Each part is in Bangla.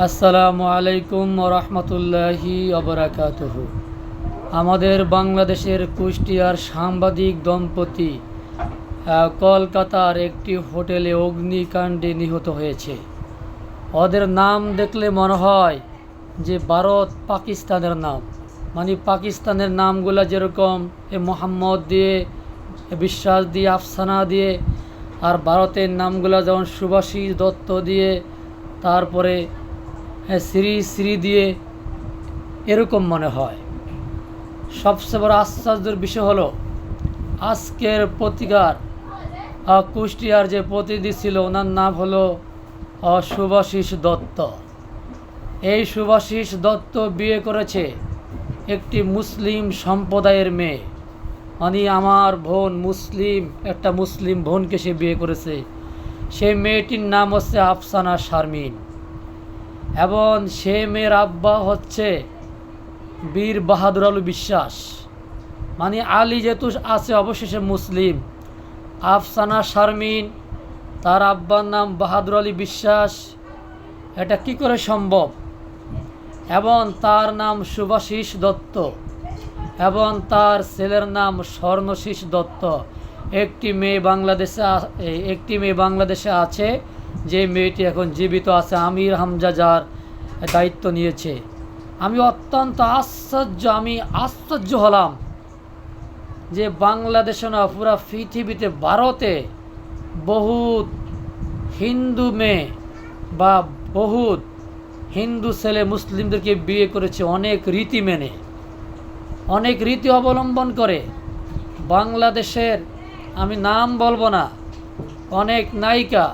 আসসালামু আলাইকুম রহমতুল্লাহি অবরাকাতুহু। আমাদের বাংলাদেশের কুষ্টিয়ার সাংবাদিক দম্পতি কলকাতার একটি হোটেলে অগ্নিকাণ্ডে নিহত হয়েছে। ওদের নাম দেখলে মনে হয় যে ভারত পাকিস্তানের নাম, মানে পাকিস্তানের নামগুলো যেরকম মোহাম্মদ দিয়ে, বিশ্বাস দিয়ে, আফসানা দিয়ে, আর ভারতের নামগুলো যেমন শুভাশিস দত্ত দিয়ে, তারপরে শ্রী শ্রী দিয়ে, এরকম মনে হয়। সবচেয়ে বড় আশ্চর্যের বিষয় হলো আজকের পত্রিকার কুষ্টিয়ার যে প্রতিনিধি ছিল, ওনার নাম হলো শুভাশিস দত্ত। এই শুভাশিস দত্ত বিয়ে করেছে একটি মুসলিম সম্প্রদায়ের মেয়ে, মানে আমার বোন মুসলিম, একটা মুসলিম বোনকে সে বিয়ে করেছে। সেই মেয়েটির নাম হচ্ছে আফসানা শারমিন, এবং সে মেয়ের আব্বা হচ্ছে বীর বাহাদুর আলী বিশ্বাস। মানে আলী যেহেতু আছে অবশেষে মুসলিম, আফসানা শারমিন, তার আব্বার নাম বাহাদুর আলী বিশ্বাস, এটা কি করে সম্ভব? এবং তার নাম শুভাশিস দত্ত, এবং তার ছেলের নাম স্বর্ণশিস দত্ত। একটি মেয়ে বাংলাদেশে আছে, যে মেয়েটি এখন জীবিত আছে, আমির হামজা যার দায়িত্ব নিয়েছে। আমি অত্যন্ত আশ্চর্য হলাম যে বাংলাদেশে না, পুরা পৃথিবীতে, ভারতে বহুত হিন্দু মেয়ে বা বহুত হিন্দু ছেলে মুসলিমদেরকে বিয়ে করেছে অনেক রীতি মেনে, অনেক রীতি অবলম্বন করে। বাংলাদেশের, আমি নাম বলবো না, অনেক নায়িকা,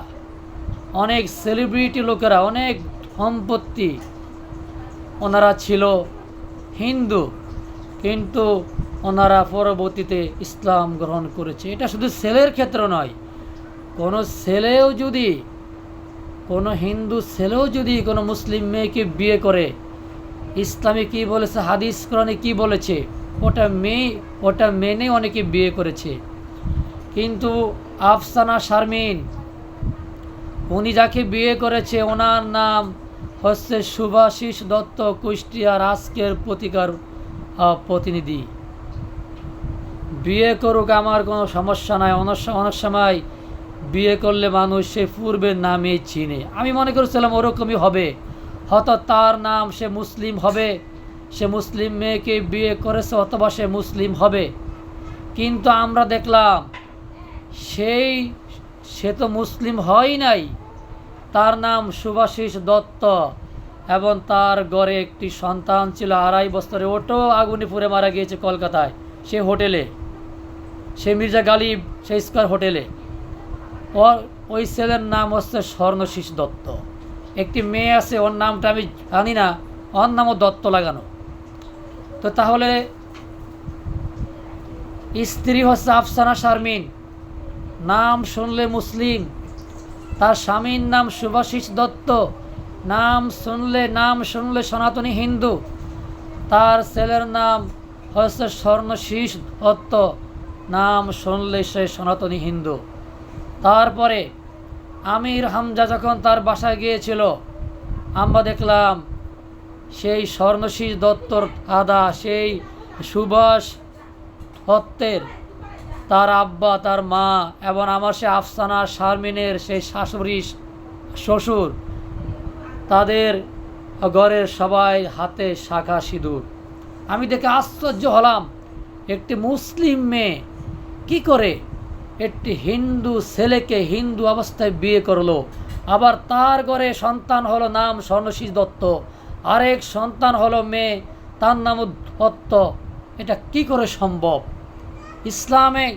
অনেক সেলিব্রিটি লোকেরা, অনেক সম্পত্তি, ওনারা ছিল হিন্দু, কিন্তু ওনারা পরবর্তীতে ইসলাম গ্রহণ করেছে। এটা শুধু ছেলের ক্ষেত্রে নয়, কোনো হিন্দু ছেলেও যদি কোনো মুসলিম মেয়েকে বিয়ে করে, ইসলামে কি বলেছে, হাদিস কোরআনে কি বলেছে, ওটা মেনে অনেকে বিয়ে করেছে। কিন্তু আফসানা শারমিন, উনি যাকে বিয়ে করেছে ওনার নাম হচ্ছে শুভাশিস দত্ত, কুষ্টিয়ার আজকের পত্রিকার প্রতিনিধি। বিয়ে করুক, আমার কোনো সমস্যা নাই। অনেক সময় বিয়ে করলে মানুষ সে পূর্বের নামে চিনে। আমি মনে করেছিলাম ওরকমই হবে, হয়তো তার নাম, সে মুসলিম হবে, সে মুসলিম মেয়েকে বিয়ে করেছে, অথবা সে মুসলিম হবে। কিন্তু আমরা দেখলাম সে তো মুসলিম হয় নাই। তার নাম শুভাশিস দত্ত, এবং তার ঘরে একটি সন্তান ছিল 2.5 বছরে। ওটাও আগুনে পুড়ে মারা গিয়েছে কলকাতায়, সে হোটেলে, সে মির্জা গালিব, সেই স্কয়ার হোটেলে। ওই ছেলের নাম হচ্ছে স্বর্ণশিস দত্ত। একটি মেয়ে আছে, ওর নামটা আমি জানি না, ওর নামও দত্ত লাগানো। তো তাহলে স্ত্রী হচ্ছে আফসানা শারমিন, নাম শুনলে মুসলিম। তার স্বামীর নাম শুভাশিস দত্ত, নাম শুনলে সনাতনী হিন্দু। তার ছেলের নাম হচ্ছে স্বর্ণশিস দত্ত, নাম শুনলে সে সনাতনী হিন্দু। তারপরে আমির হামজা যখন তার বাসায় গিয়েছিল, আমরা দেখলাম সেই স্বর্ণশিস দত্তর দাদা, সেই সুভাষ দত্তের, তার আব্বা, তার মা, এবং আমার সে আফসানা শারমিনের সেই শাশুড়ি শ্বশুর, তাদের ঘরের সবাই হাতে শাখা সিঁদুর। আমি দেখে আশ্চর্য হলাম, একটি মুসলিম মেয়ে কি করে একটি হিন্দু ছেলেকে হিন্দু অবস্থায় বিয়ে করলো। আবার তার ঘরে সন্তান হলো, নাম স্বর্ণশিস দত্ত, আরেক সন্তান হলো মেয়ে, তার নাম দত্ত। এটা কি করে সম্ভব? ইসলামে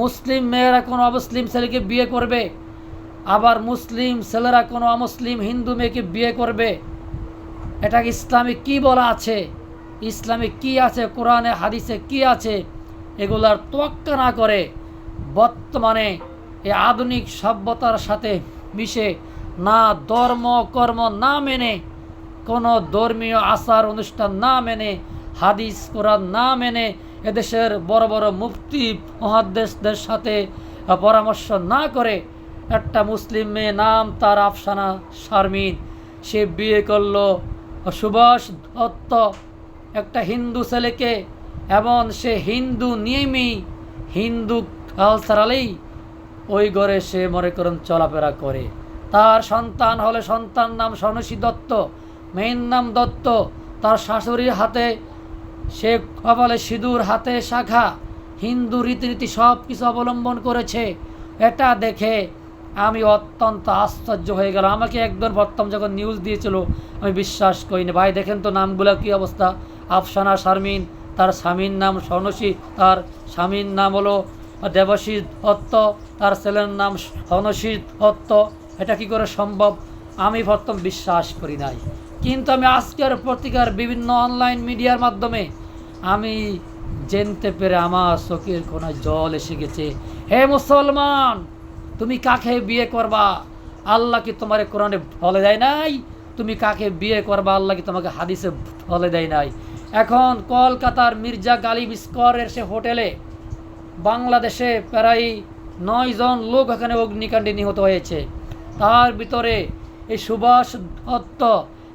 মুসলিম মেয়েরা কোনো অমুসলিম ছেলেকে বিয়ে করবে, আবার মুসলিম ছেলেরা কোনো অমুসলিম হিন্দু মেয়েকে বিয়ে করবে? এটা ইসলামে কি বলা আছে, ইসলামে কি আছে, কোরআনে হাদিসে কি আছে, এগুলার তোয়াক্কা না করে বর্তমানে এই আধুনিক সভ্যতার সাথে মিশে, না ধর্ম কর্ম না মেনে, কোনো ধর্মীয় আচার অনুষ্ঠান না মেনে, হাদিস কোরআন না মেনে, এদেশের বড় বড় মুফতি মুহাদ্দিসদের সাথে পরামর্শ না করে একটা মুসলিম মেয়ে, নাম তার আফসানা শারমিন, সে বিয়ে করলো সুভাষ দত্ত একটা হিন্দু ছেলেকে, এবং সে হিন্দু নিয়মেই হিন্দু কালচারালেই ওই ঘরে সে মনে করেন চলাফেরা করে। তার সন্তান হলে সন্তান নাম সনসী দত্ত, মেয়ের নাম দত্ত। তার শাশুড়ির হাতে সে কপালে সিঁদুর, হাতে শাখা, হিন্দু রীতিনীতি সব কিছু অবলম্বন করেছে। এটা দেখে আমি অত্যন্ত আশ্চর্য হয়ে গেল। আমাকে একজন প্রথম যখন নিউজ দিয়েছিল আমি বিশ্বাস করিনি। ভাই দেখেন তো নামগুলো কী অবস্থা। আফসানা শারমিন, তার স্বামীর নাম সনসী, তার স্বামীর নাম হলো দেবাশিস দত্ত, তার ছেলের নাম সনসী দত্ত। এটা কি করে সম্ভব? আমি প্রথম বিশ্বাস করি নাই, কিন্তু আমি আজকের পত্রিকার বিভিন্ন অনলাইন মিডিয়ার মাধ্যমে আমি জানতে পেরে আমার চোখের কোনায় জল এসে গেছে। হে মুসলমান, তুমি কাকে বিয়ে করবা? আল্লাহ কি তোমার কোরআনে বলে দেয় নাই? তুমি কাকে বিয়ে করবা আল্লাহ কি তোমাকে হাদিসে বলে দেয় নাই? এখন কলকাতার মির্জা গালিব স্কোয়ারের সে হোটেলে বাংলাদেশে প্রায় 9 জন লোক এখানে অগ্নিকাণ্ডে নিহত হয়েছে। তার ভিতরে এই সুভাষ দত্ত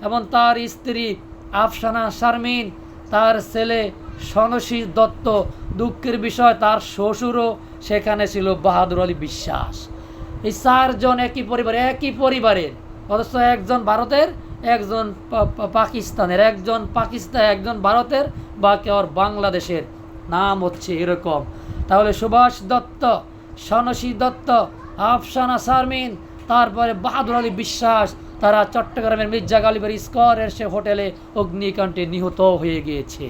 এবং তার স্ত্রী আফসানা শারমিন, তার ছেলে সনসী দত্ত। দুঃখের বিষয় তার শ্বশুরও সেখানে ছিল, বাহাদুর আলী বিশ্বাস। এই 4 জন একই পরিবারের, অথচ একজন ভারতের, একজন পাকিস্তানের, একজন পাকিস্তান, একজন ভারতের, বা কেউ বাংলাদেশের। নাম হচ্ছে এরকম। তাহলে সুভাষ দত্ত, সনসী দত্ত, আফসানা শারমিন, তারপরে বাহাদুর আলী বিশ্বাস, তারা চট্টগ্রামের মির্জা গালিবের স্কোয়ারের সে হোটেলে অগ্নিকাণ্ডে নিহত হয়ে গিয়েছে।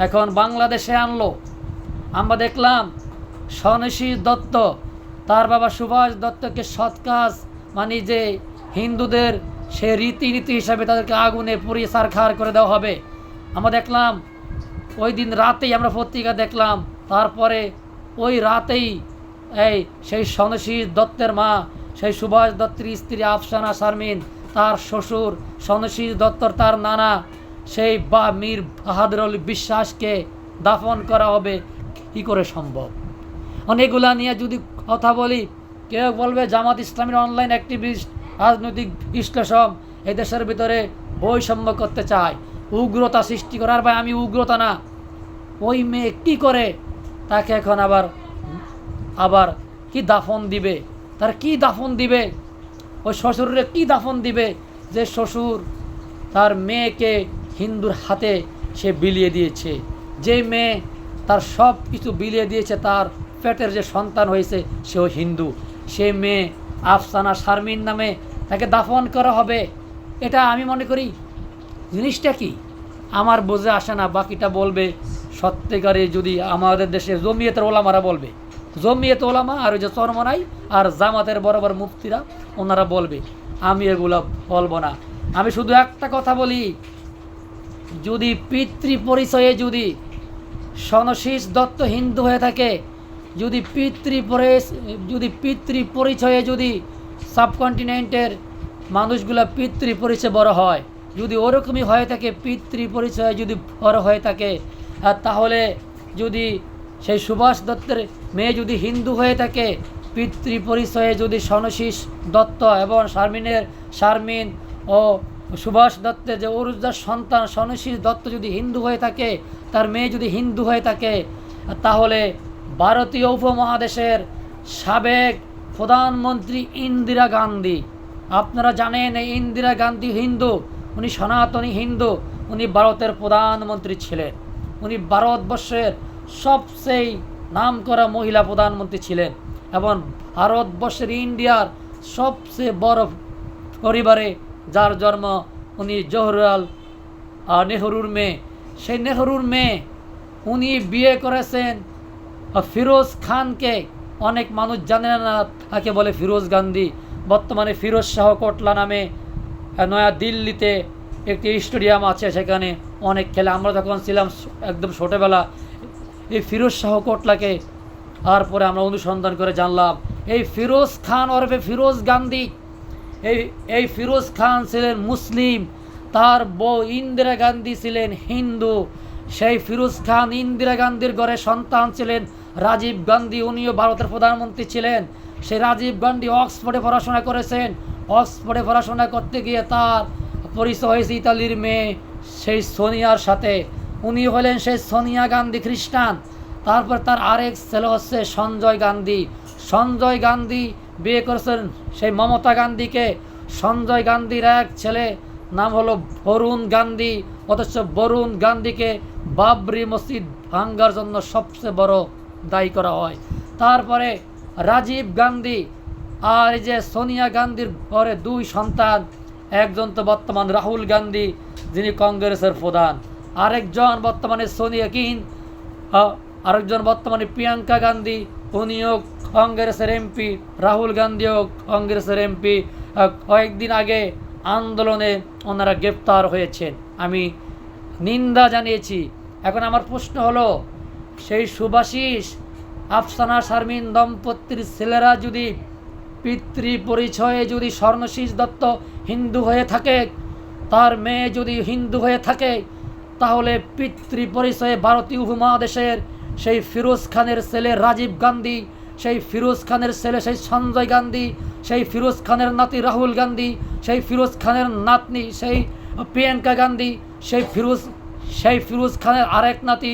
এখন বাংলাদেশে আনলো, আমরা দেখলাম সনসী দত্ত তার বাবা সুভাষ দত্তকে সৎ কাজ, মানে যে হিন্দুদের সে রীতিনীতি হিসাবে তাদেরকে আগুনে পুড়িয়ে ছারখার করে দেওয়া হবে। আমরা দেখলাম ওই দিন রাতেই, আমরা পত্রিকা দেখলাম, তারপরে ওই রাতেই সেই সনসী দত্তের মা, সেই সুভাষ দত্তের স্ত্রী আফসানা শারমিন, তার শ্বশুর সনসী দত্তর তার নানা সেই মীর বাহাদুর আলী বিশ্বাসকে দাফন করা হবে। কী করে সম্ভব? অনেকগুলা নিয়ে যদি কথা বলি, কেউ বলবে জামাত ইসলামের অনলাইন অ্যাক্টিভিস্ট, রাজনৈতিক বিশ্লেষক এই দেশের ভিতরে বৈষম্য করতে চায়, উগ্রতা সৃষ্টি করার। ভাই আমি উগ্রতা না, ওই মেয়ে কী করে তাকে এখন আবার কি দাফন দিবে? তার কি দাফন দিবে? ওই শ্বশুরের কি দাফন দিবে যে শ্বশুর তার মেয়েকে হিন্দুর হাতে সে বিলিয়ে দিয়েছে? যে মেয়ে তার সব কিছু বিলিয়ে দিয়েছে, তার পেটের যে সন্তান হয়েছে সেও হিন্দু, সে মেয়ে আফসানা শারমিন নামে তাকে দাফন করা হবে। এটা আমি মনে করি জিনিসটা কি আমার বোঝে আসে না। বাকিটা বলবে সত্যিকারে যদি আমাদের দেশে জমিয়তের ওলামারা বলবে, জমিয়ত ওলামা আর ওই যে চরমনাই আর জামাতের বরাবর মুফতিরা, ওনারা বলবে। আমি এগুলো বলবো না। আমি শুধু একটা কথা বলি, যদি পিতৃ পরিচয়ে যদি সনসী দত্ত হিন্দু হয়ে থাকে, যদি পিতৃ পরিচয়ে যদি সাবকন্টিনেন্টের মানুষগুলো পিতৃ পরিচয় বড় হয়, যদি ওরকমই হয়ে থাকে, পিতৃ পরিচয়ে যদি বড় হয়ে থাকে, তাহলে যদি সেই সুভাষ দত্তের মেয়ে যদি হিন্দু হয়ে থাকে, পিতৃ পরিচয়ে যদি সনসী দত্ত এবং শারমিন ও সুভাষ দত্তের যে অরুজার সন্তান সনসী দত্ত যদি হিন্দু হয়ে থাকে, তার মেয়ে যদি হিন্দু হয়ে থাকে, তাহলে ভারতীয় উপমহাদেশের সাবেক প্রধানমন্ত্রী ইন্দিরা গান্ধী, আপনারা জানেন এই ইন্দিরা গান্ধী হিন্দু, উনি সনাতনী হিন্দু, উনি ভারতের প্রধানমন্ত্রী ছিলেন। উনি ভারতবর্ষের সবচেয়ে নামকরা মহিলা প্রধানমন্ত্রী ছিলেন, এবং ভারতবর্ষের ইন্ডিয়ার সবচেয়ে বড় পরিবারে যার জন্ম, উনি জওহরলাল নেহরুর মেয়ে। সেই নেহরুর মেয়ে উনি বিয়ে করেছেন ফিরোজ খানকে। অনেক মানুষ জানে না, তাকে বলে ফিরোজ গান্ধী। বর্তমানে ফিরোজ শাহ কোটলা নামে নয়া দিল্লিতে একটি স্টেডিয়াম আছে, সেখানে অনেক খেলে। আমরা যখন ছিলাম একদম ছোটোবেলা, এই ফিরোজ শাহ কোটলাকে তারপরে আমরা অনুসন্ধান করে জানলাম এই ফিরোজ খান ওরফে ফিরোজ গান্ধী, এই ফিরোজ খান ছিলেন মুসলিম, তার বউ ইন্দিরা গান্ধী ছিলেন হিন্দু। সেই ফিরোজ খান ইন্দিরা গান্ধীর ঘরে সন্তান ছিলেন রাজীব গান্ধী, উনিও ভারতের প্রধানমন্ত্রী ছিলেন। সেই রাজীব গান্ধী অক্সফোর্ডে পড়াশোনা করেছেন। অক্সফোর্ডে পড়াশোনা করতে গিয়ে তার পরিচয় হয়েছে ইতালির মেয়ে সেই সোনিয়ার সাথে। উনি হলেন সেই সোনিয়া গান্ধী খ্রিস্টান। তারপর তার আরেক ছেলে হচ্ছে সঞ্জয় গান্ধী। সঞ্জয় গান্ধী বিয়ে করেছেন সেই মমতা গান্ধীকে। সঞ্জয় গান্ধীর এক ছেলে নাম হলো বরুণ গান্ধী, অথচ বরুণ গান্ধীকে বাবরি মসজিদ ভাঙ্গার জন্য সবচেয়ে বড় দায়ী করা হয়। তারপরে রাজীব গান্ধী আর এই যে সোনিয়া গান্ধীর পরে দুই সন্তান, একজন তো বর্তমান রাহুল গান্ধী যিনি কংগ্রেসের প্রধান, আরেকজন বর্তমানে সোনিয়া আরেকজন বর্তমানে প্রিয়াঙ্কা গান্ধী, উনিও কংগ্রেসের এমপি, রাহুল গান্ধীও কংগ্রেসের এমপি। কয়েকদিন আগে আন্দোলনে ওনারা গ্রেপ্তার হয়েছেন, আমি নিন্দা জানিয়েছি। এখন আমার প্রশ্ন হলো, সেই সুভাষিস আফসানা শারমিন দম্পতির ছেলেরা যদি পিতৃ পরিচয়ে যদি স্বর্ণশীষ দত্ত হিন্দু হয়ে থাকে, তার মেয়ে যদি হিন্দু হয়ে থাকে, তাহলে পিতৃ পরিচয়ে ভারতীয় উপমহাদেশের সেই ফিরোজ খানের ছেলে রাজীব গান্ধী, সেই ফিরোজ খানের ছেলে সেই সঞ্জয় গান্ধী, সেই ফিরোজ খানের নাতি রাহুল গান্ধী, সেই ফিরোজ খানের নাতনি সেই প্রিয়াঙ্কা গান্ধী, সেই ফিরোজ খানের আরেক নাতি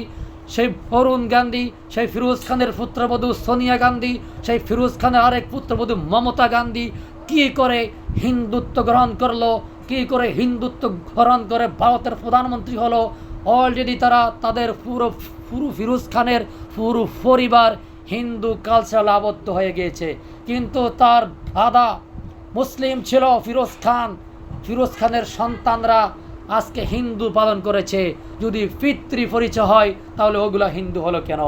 সেই বরুণ গান্ধী, সেই ফিরোজ খানের পুত্রবধূ সোনিয়া গান্ধী, সেই ফিরোজ খানের আরেক পুত্রবধূ মমতা গান্ধী কী করে হিন্দুত্ব গ্রহণ করলো, কী করে হিন্দুত্ব গ্রহণ করে ভারতের প্রধানমন্ত্রী হলো। অলরেডি তারা তাদের পুরো ফিরোজ খানের পুরো পরিবার হিন্দু কালচারে আবদ্ধ হয়ে গিয়েছে। কিন্তু তার দাদা মুসলিম ছিল ফিরোজ খানের সন্তানরা আজকে হিন্দু পালন করেছে। যদি পিতৃ পরিচয় হয় তাহলে ওগুলো হিন্দু হলো কেন?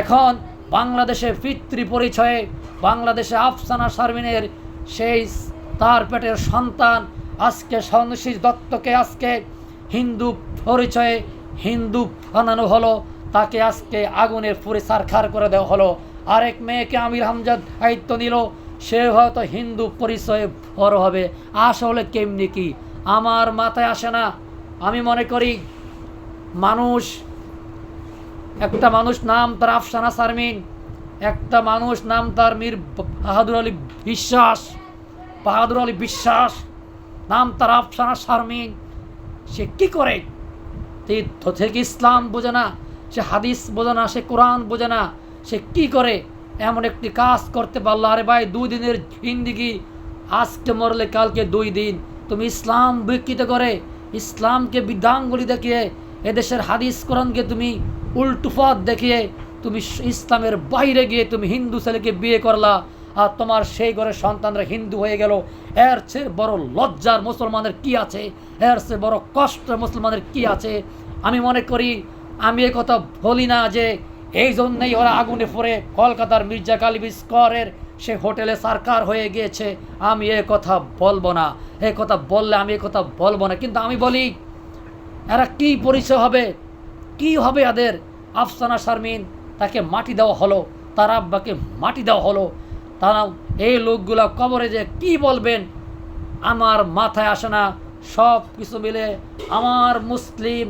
এখন বাংলাদেশে পিতৃ পরিচয়ে বাংলাদেশে আফসানা শারমিনের সেই তার পেটের সন্তান আজকে স্বর্ণশীষ দত্তকে আজকে হিন্দু পরিচয়ে হিন্দু বানানো হলো, তাকে আজকে আগুনে পুড়ে ছারখার করে দেওয়া হলো। আরেক মেয়েকে আমির হামজা দায়িত্ব নিল, সে হয়তো হিন্দু পরিচয়ে বড় হবে। আসলে কেমনি কি আমার মাথায় আসে না। আমি মনে করি একটা মানুষ নাম তার আফসানা শারমিন, একটা মানুষ নাম তার মীর বাহাদুর আলী বিশ্বাস, নাম তার আফসানা শারমিন। সে কি করে? থেকে ইসলাম বোঝে না, সে হাদিস বোঝে না, সে কোরআন বোঝে না, সে কি করে এমন একটি কাজ করতে পারলো? আরে ভাই, 2 দিনের জিন্দেগি, আজকে মরলে কালকে 2 দিন। তুমি ইসলাম বিকৃত করে, ইসলামকে বিধানগুলি দেখিয়ে, এদেশের হাদিস কোরআনকে তুমি উল্টোপথ দেখিয়ে তুমি ইসলামের বাইরে গিয়ে তুমি হিন্দু ছেলেকে বিয়ে করলা, আর তোমার সেই ঘরের সন্তানরা হিন্দু হয়ে গেল। এর চেয়ে বড় লজ্জার মুসলমানের কি আছে? এর চেয়ে বড় কষ্ট মুসলমানের কি আছে? আমি মনে করি, আমি এ কথা বলি না যে এই জন্যেই ওরা আগুনে পড়ে কলকাতার মির্জা গালিব স্কোয়ারের সে হোটেলে সরকার হয়ে গিয়েছে। আমি এ কথা বলবো না, এ কথা বললে আমি এ কথা বলবো না। কিন্তু আমি বলি, এরা কি পরিচয় হবে, কি হবে এদের? আফসানা শারমিন তাকে মাটি দেওয়া হলো, তার আব্বাকে মাটি দেওয়া হলো, তারা এই লোকগুলা কবরে যে কি বলবেন আমার মাথায় আসে না। সব কিছু মিলে আমার মুসলিম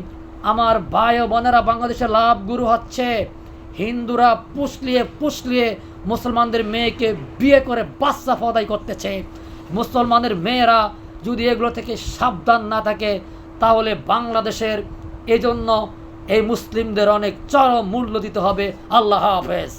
আমার ভাই ও বোনেরা বাংলাদেশে লাভ গুরু হচ্ছে। হিন্দুরা পুষলিয়ে মুসলমানদের মেয়েকে বিয়ে করে বাচ্চা পদাই করতেছে। মুসলমানের মেয়েরা যদি এগুলো থেকে সাবধান না থাকে তাহলে বাংলাদেশের এজন্য এই মুসলিমদের অনেক চরম মূল্য দিতে হবে। আল্লাহ হাফেজ।